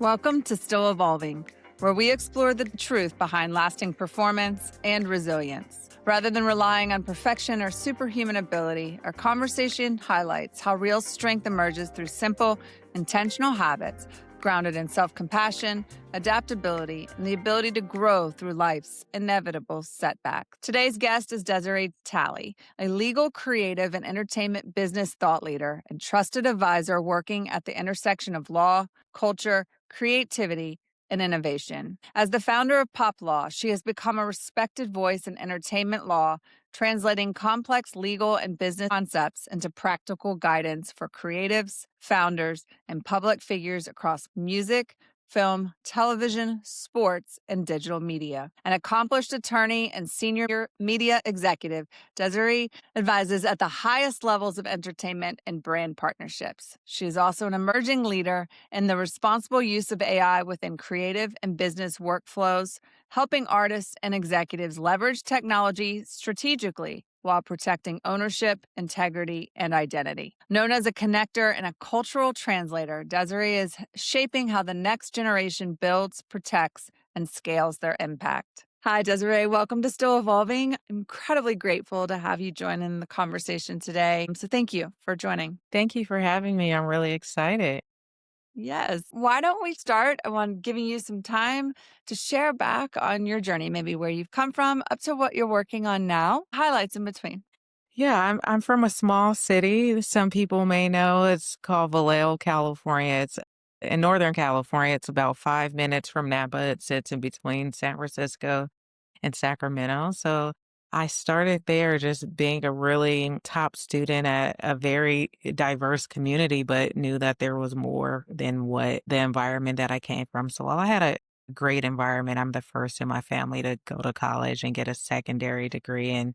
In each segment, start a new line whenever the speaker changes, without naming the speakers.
Welcome to Still Evolving, where we explore the truth behind lasting performance and resilience. Rather than relying on perfection or superhuman ability, our conversation highlights how real strength emerges through simple, intentional habits grounded in self-compassion, adaptability, and the ability to grow through life's inevitable setbacks. Today's guest is Desiree Talley, a legal, creative, and entertainment business thought leader and trusted advisor working at the intersection of law, culture, creativity, and innovation. As the founder of Pop Law, she has become a respected voice in entertainment law, translating complex legal and business concepts into practical guidance for creatives, founders, and public figures across music, film, television, sports, and digital media. An accomplished attorney and senior media executive, Desiree advises at the highest levels of entertainment and brand partnerships. She is also an emerging leader in the responsible use of AI within creative and business workflows, helping artists and executives leverage technology strategically while protecting ownership, integrity, and identity. Known as a connector and a cultural translator, Desiree is shaping how the next generation builds, protects, and scales their impact. Hi, Desiree. Welcome to Still Evolving. I'm incredibly grateful to have you join in the conversation today. So thank you for joining.
Thank you for having me. I'm really excited.
Yes. Why don't we start on giving you some time to share back on your journey, maybe where you've come from up to what you're working on now, highlights in between.
Yeah, I'm from a small city. Some people may know it's called Vallejo, California. It's in Northern California. It's about 5 minutes from Napa. It sits in between San Francisco and Sacramento. So I started there just being a really top student at a very diverse community, but knew that there was more than what the environment that I came from. So while I had a great environment, I'm the first in my family to go to college and get a secondary degree. And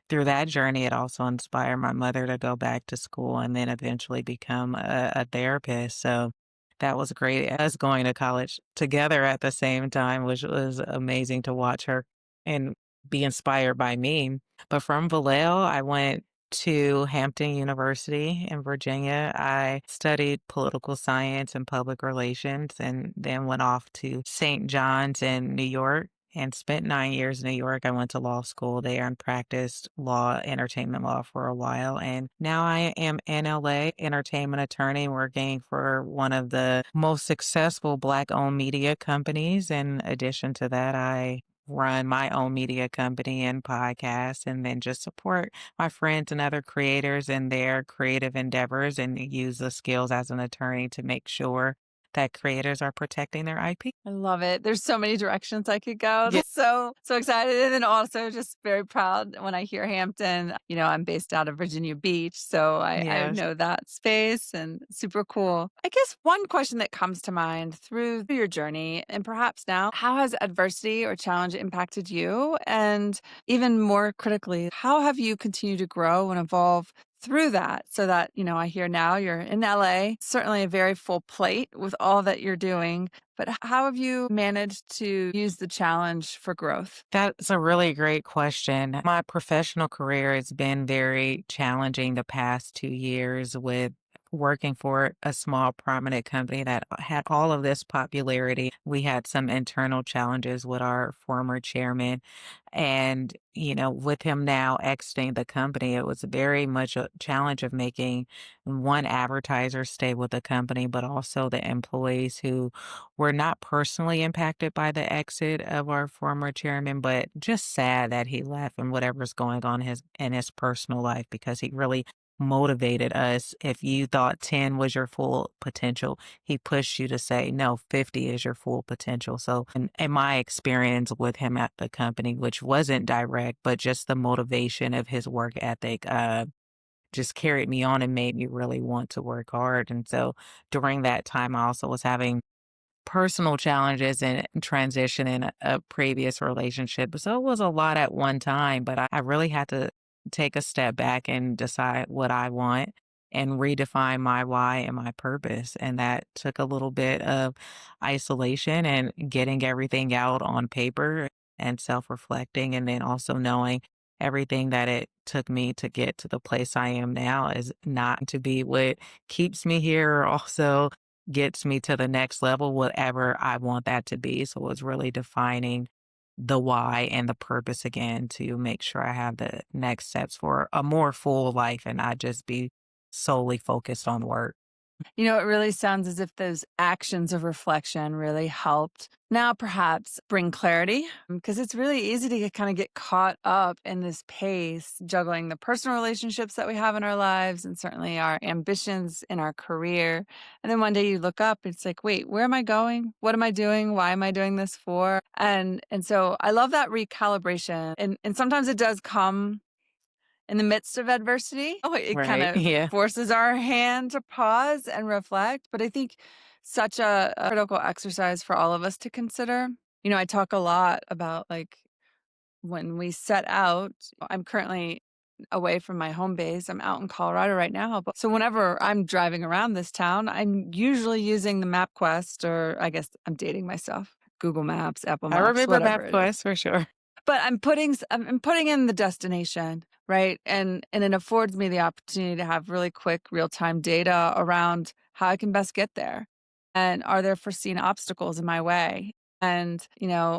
through that journey, it also inspired my mother to go back to school and then eventually become a therapist. So that was great. Us going to college together at the same time, which was amazing to watch her and be inspired by me. But from Vallejo, I went to Hampton University in Virginia. I studied political science and public relations and then went off to St. John's in New York and spent 9 years in New York. I went to law school there and practiced law, entertainment law for a while. And now I am in LA, entertainment attorney, working for one of the most successful Black-owned media companies. In addition to that, I run my own media company and podcast, and then just support my friends and other creators in their creative endeavors and use the skills as an attorney to make sure that creators are protecting their IP.
I love it. There's so many directions I could go.
Yeah.
So excited. And then also just very proud when I hear Hampton. I'm based out of Virginia Beach, so I
Yes.
know that space and super cool. I guess one question that comes to mind through your journey and perhaps now, how has adversity or challenge impacted you? And even more critically, how have you continued to grow and evolve through that so that, I hear now you're in LA, certainly a very full plate with all that you're doing. But how have you managed to use the challenge for growth?
That's a really great question. My professional career has been very challenging the past 2 years with working for a small prominent company that had all of this popularity. We had some internal challenges with our former chairman. And, with him now exiting the company, it was very much a challenge of making one advertiser stay with the company, but also the employees who were not personally impacted by the exit of our former chairman, but just sad that he left and whatever's going on in his personal life because he really motivated us. If you thought 10 was your full potential, he pushed you to say, no, 50 is your full potential. So in my experience with him at the company, which wasn't direct, but just the motivation of his work ethic, just carried me on and made me really want to work hard. And so during that time, I also was having personal challenges and transition in a previous relationship. So it was a lot at one time, but I really had to take a step back and decide what I want and redefine my why and my purpose. And that took a little bit of isolation and getting everything out on paper and self reflecting, and then also knowing everything that it took me to get to the place I am now is not to be what keeps me here, or also gets me to the next level, whatever I want that to be. So it's really defining the why and the purpose again to make sure I have the next steps for a more full life and not just be solely focused on work.
It really sounds as if those actions of reflection really helped now perhaps bring clarity because it's really easy to get caught up in this pace, juggling the personal relationships that we have in our lives and certainly our ambitions in our career. And then one day you look up, it's like, wait, where am I going? What am I doing? Why am I doing this for? And so I love that recalibration. And sometimes it does come in the midst of adversity. Oh, it kind
Right.
of
Yeah.
forces our hand to pause and reflect. But I think such a critical exercise for all of us to consider. I talk a lot about like when we set out, I'm currently away from my home base. I'm out in Colorado right now. But so whenever I'm driving around this town, I'm usually using the MapQuest, or I guess I'm dating myself, Google Maps, Apple
I
Maps,
remember
whatever it is.
MapQuest for sure.
But I'm putting in the destination, right? And it affords me the opportunity to have really quick real-time data around how I can best get there. And are there foreseen obstacles in my way? And,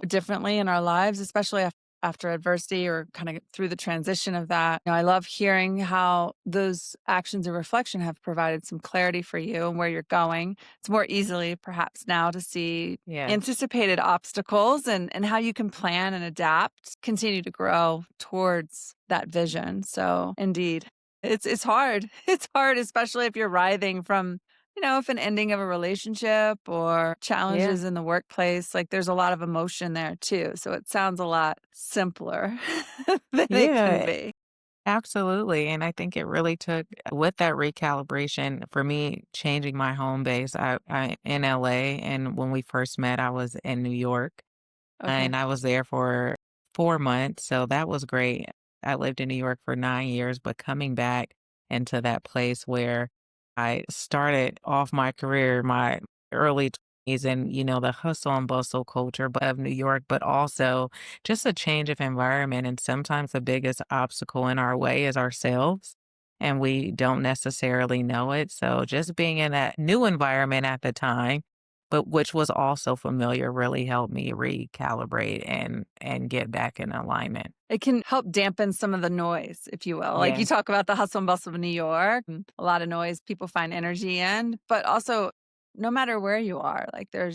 differently in our lives, especially after adversity or kind of through the transition of that. I love hearing how those actions of reflection have provided some clarity for you and where you're going. It's more easily perhaps now to see
Yes.
anticipated obstacles and how you can plan and adapt, continue to grow towards that vision. So indeed, it's hard. It's hard, especially if you're writhing from, if an ending of a relationship or
Yeah.
challenges in the workplace, like there's a lot of emotion there too. So it sounds a lot simpler than it can
Yeah.
be.
Absolutely. And I think it really took with that recalibration for me changing my home base. I in LA, and when we first met, I was in New York
Okay.
and I was there for 4 months. So that was great. I lived in New York for 9 years, but coming back into that place where I started off my career, my early 20s, and, the hustle and bustle culture of New York, but also just a change of environment. And sometimes the biggest obstacle in our way is ourselves, and we don't necessarily know it. So just being in that new environment at the time, but which was also familiar, really helped me recalibrate and get back in alignment.
It can help dampen some of the noise, if you will. Like you
Yes.
talk about the hustle and bustle of New York, and a lot of noise people find energy in, but also no matter where you are, like there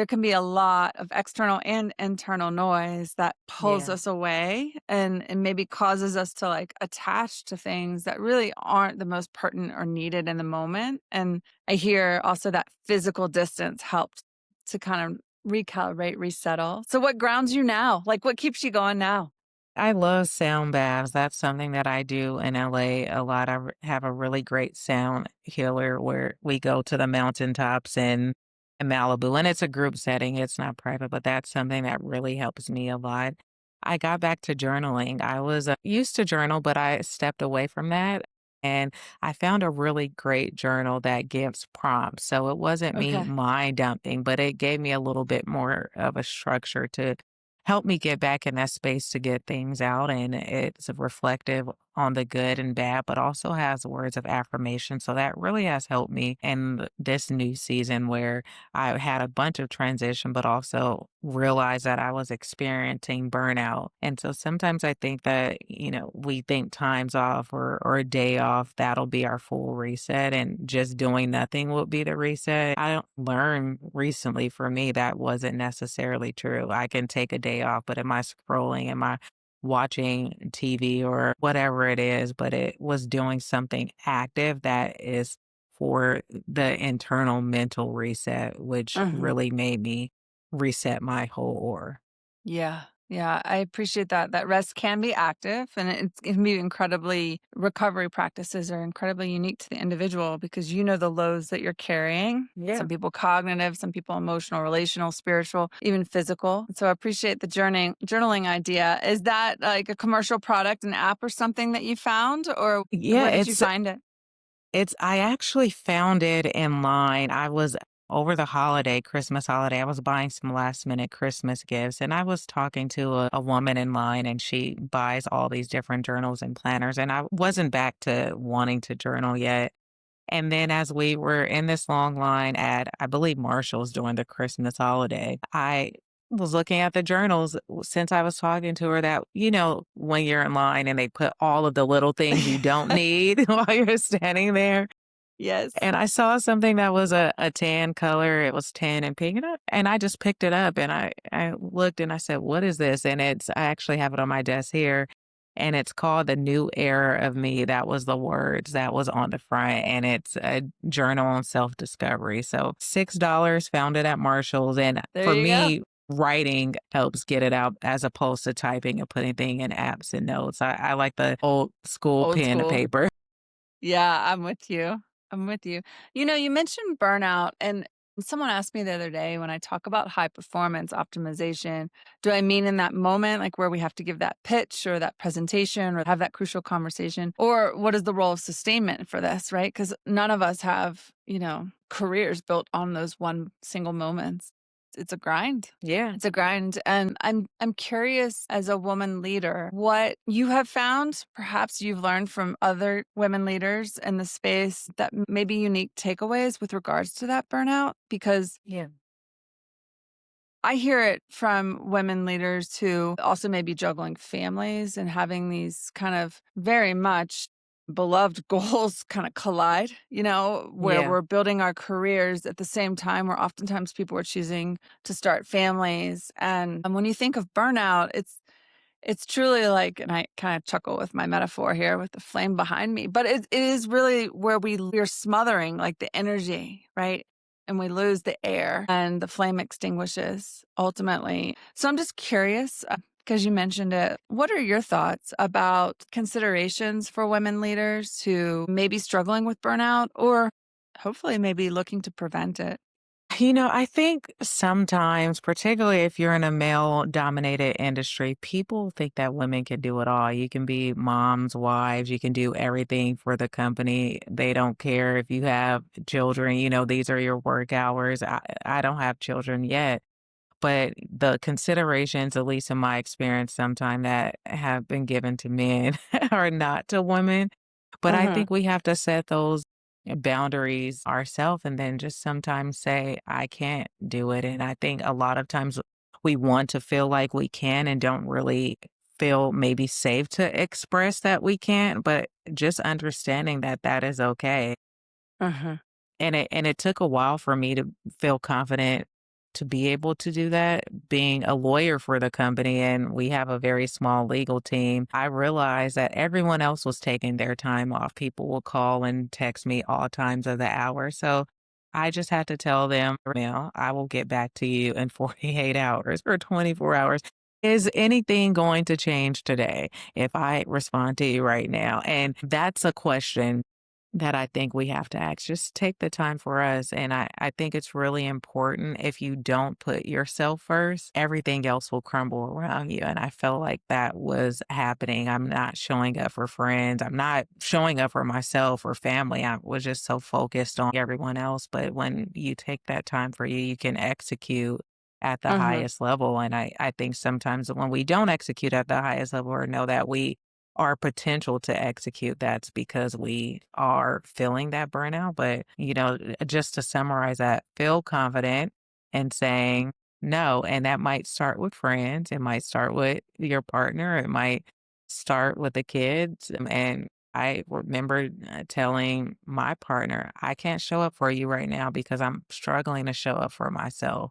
can be a lot of external and internal noise that pulls
Yeah.
us away and maybe causes us to like attach to things that really aren't the most pertinent or needed in the moment. And I hear also that physical distance helps to kind of recalibrate, resettle. So what grounds you now? Like what keeps you going now?
I love sound baths. That's something that I do in LA a lot. Have a really great sound healer where we go to the mountaintops in Malibu, and it's a group setting. It's not private, but that's something that really helps me a lot. I got back to journaling. I was used to journal, but I stepped away from that. And I found a really great journal that gives prompts. So it wasn't me
Okay.
mind dumping, but it gave me a little bit more of a structure to help me get back in that space to get things out. And it's reflective on the good and bad, but also has words of affirmation. So that really has helped me in this new season where I had a bunch of transition, but also realized that I was experiencing burnout. And so sometimes I think that, we think times off or a day off, that'll be our full reset, and just doing nothing will be the reset. I don't learn recently for me that wasn't necessarily true. I can take a day off, but am I scrolling? Am I watching TV or whatever it is? But it was doing something active that is for the internal mental reset, which
Mhm.
really made me reset my whole aura.
Yeah. Yeah, I appreciate that. That rest can be active and it can be incredibly recovery practices are incredibly unique to the individual because you know the loads that you're carrying.
Yeah.
Some people cognitive, some people emotional, relational, spiritual, even physical. So I appreciate the journaling idea. Is that like a commercial product, an app or something that you found or
Yeah,
where did you find it?
I actually found it in line. I was over the Christmas holiday, I was buying some last minute Christmas gifts, and I was talking to a woman in line, and she buys all these different journals and planners, and I wasn't back to wanting to journal yet. And then as we were in this long line at, I believe, Marshall's during the Christmas holiday, I was looking at the journals since I was talking to her that, when you're in line and they put all of the little things you don't need while you're standing there.
Yes.
And I saw something that was a tan color. It was tan and pink. And I just picked it up and I looked and I said, what is this? And I actually have it on my desk here. And it's called The New Era of Me. That was the words that was on the front. And it's a journal on self discovery. So $6, found it at Marshall's. And
There
for
you go.
me, writing helps get it out as opposed to typing and putting things in apps and notes. I like the old school
Old
pen to
school.
paper.
Yeah, I'm with you. I'm with you. You mentioned burnout, and someone asked me the other day when I talk about high performance optimization, do I mean in that moment, like where we have to give that pitch or that presentation or have that crucial conversation? Or what is the role of sustainment for this, right? Because none of us have, careers built on those one single moments. It's a grind.
Yeah.
It's a grind, and I'm curious as a woman leader, what you have found, perhaps you've learned from other women leaders in the space that may be unique takeaways with regards to that burnout, because
Yeah.
I hear it from women leaders who also may be juggling families and having these kind of very much beloved goals kind of collide, where
Yeah.
we're building our careers at the same time where oftentimes people are choosing to start families. And when you think of burnout, it's truly like, and I kind of chuckle with my metaphor here with the flame behind me, but it is really where we're smothering like the energy, right? And we lose the air and the flame extinguishes ultimately. So I'm just curious, because you mentioned it, what are your thoughts about considerations for women leaders who may be struggling with burnout or hopefully maybe looking to prevent it?
I think sometimes, particularly if you're in a male dominated industry, people think that women can do it all. You can be moms, wives, you can do everything for the company. They don't care if you have children, these are your work hours. I don't have children yet. But the considerations, at least in my experience, sometime that have been given to men are not to women. But I
Hmm.
think we have to set those boundaries ourselves and then just sometimes say, I can't do it. And I think a lot of times we want to feel like we can and don't really feel maybe safe to express that we can't, but just understanding that that is okay.
Hmm.
And it took a while for me to feel confident to be able to do that. Being a lawyer for the company and we have a very small legal team, I realized that everyone else was taking their time off. People will call and text me all times of the hour. So I just had to tell them, I will get back to you in 48 hours or 24 hours. Is anything going to change today if I respond to you right now? And that's a question that I think we have to ask. Just take the time for us. And I think it's really important. If you don't put yourself first, everything else will crumble around you. And I felt like that was happening. I'm not showing up for friends. I'm not showing up for myself or family. I was just so focused on everyone else. But when you take that time for you, you can execute at the
Hmm.
highest level. And I think sometimes when we don't execute at the highest level or know that we our potential to execute, that's because we are feeling that burnout. But, just to summarize that, feel confident in saying no. And that might start with friends, it might start with your partner, it might start with the kids. And I remember telling my partner, I can't show up for you right now because I'm struggling to show up for myself.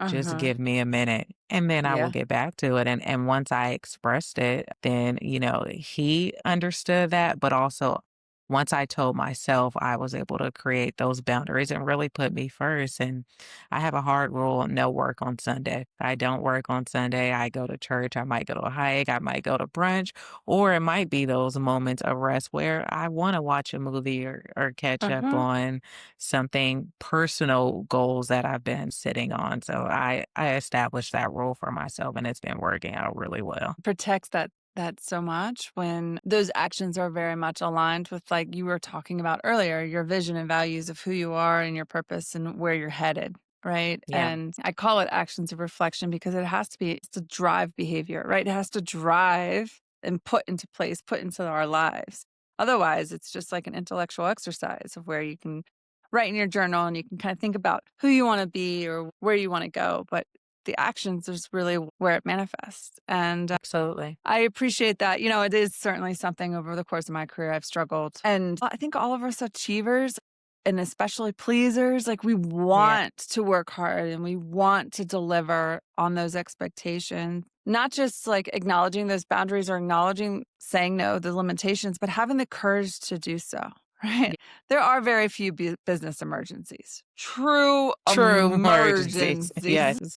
Just
Hmm.
give me a minute and then I will
Yeah.
get back to it. And once I expressed it, then, he understood that. But also, once I told myself, I was able to create those boundaries and really put me first. And I have a hard rule no work on Sunday. I don't work on Sunday. I go to church. I might go to a hike. I might go to brunch. Or it might be those moments of rest where I want to watch a movie or catch up
Hmm.
on something personal goals that I've been sitting on. So I established that rule for myself and it's been working out really well.
Protects that so much when those actions are very much aligned with, like you were talking about earlier, your vision and values of who you are and your purpose and where you're headed, right?
Yeah.
And I call it actions of reflection because it's to drive behavior, right? It has to drive and put into place, put into our lives. Otherwise, it's just like an intellectual exercise of where you can write in your journal and you can kind of think about who you want to be or where you want to go. But the actions is really where it manifests. And
Absolutely.
I appreciate that. It is certainly something over the course of my career I've struggled. And I think all of us achievers and especially pleasers, like we
Yeah.
want to work hard and we want to deliver on those expectations, not just like acknowledging those boundaries or acknowledging saying no, the limitations, but having the courage to do so. Right.
Yeah.
There are very few business emergencies, true
True emergencies.
emergencies.
Yes.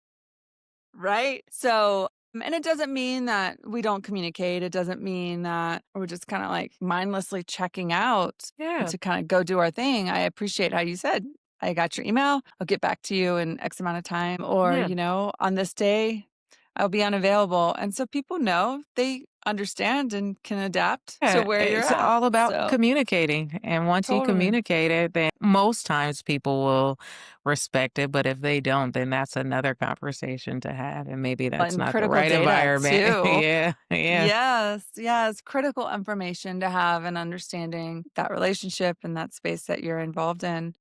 Right? So, and it doesn't mean that we don't communicate. It doesn't mean that we're just kind of like mindlessly checking out
Yeah.
to kind of go do our thing. I appreciate how you said, I got your email. I'll get back to you in X amount of time. Or,
Yeah.
on this day, I'll be unavailable. And so people know they understand and can adapt to
Yeah,
where you're
it's
at.
all about
So,
communicating. And once you
totally.
communicate it, then most times people will respect it. But if they don't, then that's another conversation to have. And maybe that's
And
not the
critical
right
data
environment.
too.
Yeah. Yeah.
Yes, yes, critical information to have and understanding that relationship and that space that you're involved in.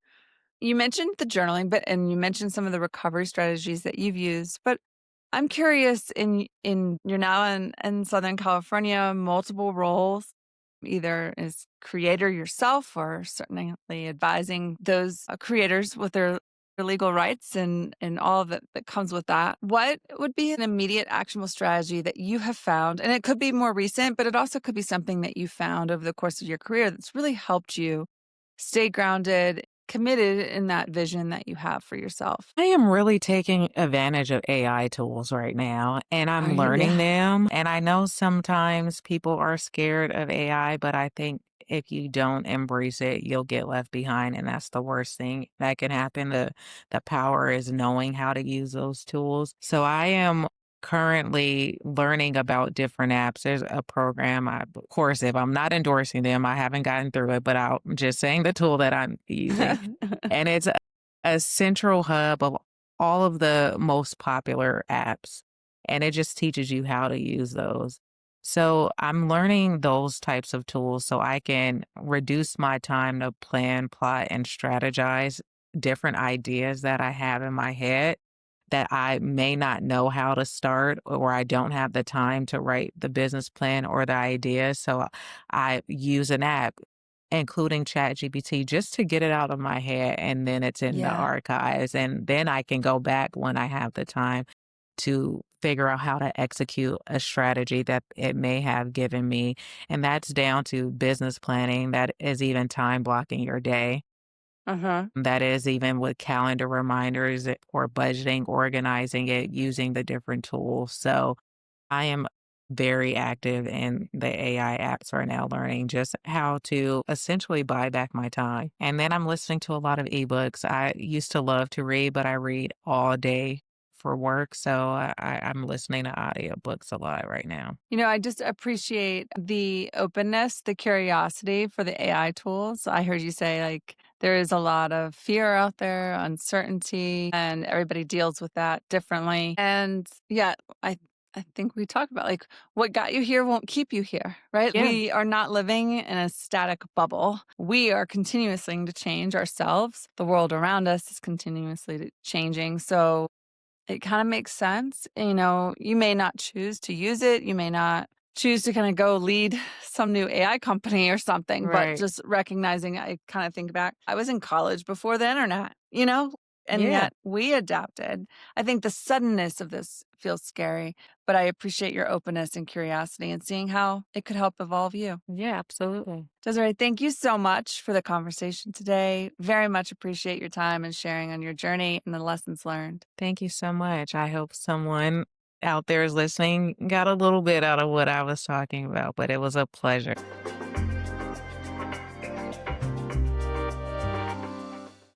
You mentioned the journaling, and you mentioned some of the recovery strategies that you've used, but I'm curious in you're now in Southern California, multiple roles, either as creator yourself or certainly advising those creators with their legal rights and all that comes with that. What would be an immediate actionable strategy that you have found? And it could be more recent, but it also could be something that you found over the course of your career that's really helped you stay grounded, committed in that vision that you have for yourself.
I am really taking advantage of AI tools right now, and
Are
I'm
you?
learning
Yeah.
them. And I know sometimes people are scared of AI, but I think if you don't embrace it, you'll get left behind. And that's the worst thing that can happen. The power is knowing how to use those tools. So I am currently learning about different apps. There's a program, of course, if I'm not endorsing them, I haven't gotten through it, but I'm just saying the tool that I'm using. And it's a central hub of all of the most popular apps, and it just teaches you how to use those. So I'm learning those types of tools so I can reduce my time to plan, plot, and strategize different ideas that I have in my head that I may not know how to start or I don't have the time to write the business plan or the idea. So I use an app, including ChatGPT, just to get it out of my head, and then it's in the
Yeah.
archives. And then I can go back when I have the time to figure out how to execute a strategy that it may have given me. And that's down to business planning. That is even time blocking your day.
Uh-huh.
That is even with calendar reminders or budgeting, organizing it, using the different tools. So I am very active in the AI apps right now, learning just how to essentially buy back my time. And then I'm listening to a lot of ebooks. I used to love to read, but I read all day for work. So I'm listening to audiobooks a lot right now.
I just appreciate the openness, the curiosity for the AI tools. I heard you say like there is a lot of fear out there, uncertainty, and everybody deals with that differently. And yeah, I think we talk about like what got you here won't keep you here, right?
Yeah.
We are not living in a static bubble. We are continuously to change ourselves. The world around us is continuously changing. So it kind of makes sense. You may not choose to use it. You may not choose to kind of go lead some new AI company or something, but
Right.
just recognizing, I kind of think back, I was in college before the internet, and
Yeah.
yet we adapted. I think the suddenness of this feels scary, but I appreciate your openness and curiosity and seeing how it could help evolve you.
Yeah, absolutely.
Desiree, thank you so much for the conversation today. Very much appreciate your time and sharing on your journey and the lessons learned.
Thank you so much. I hope someone out there is listening got a little bit out of what I was talking about, but it was a pleasure.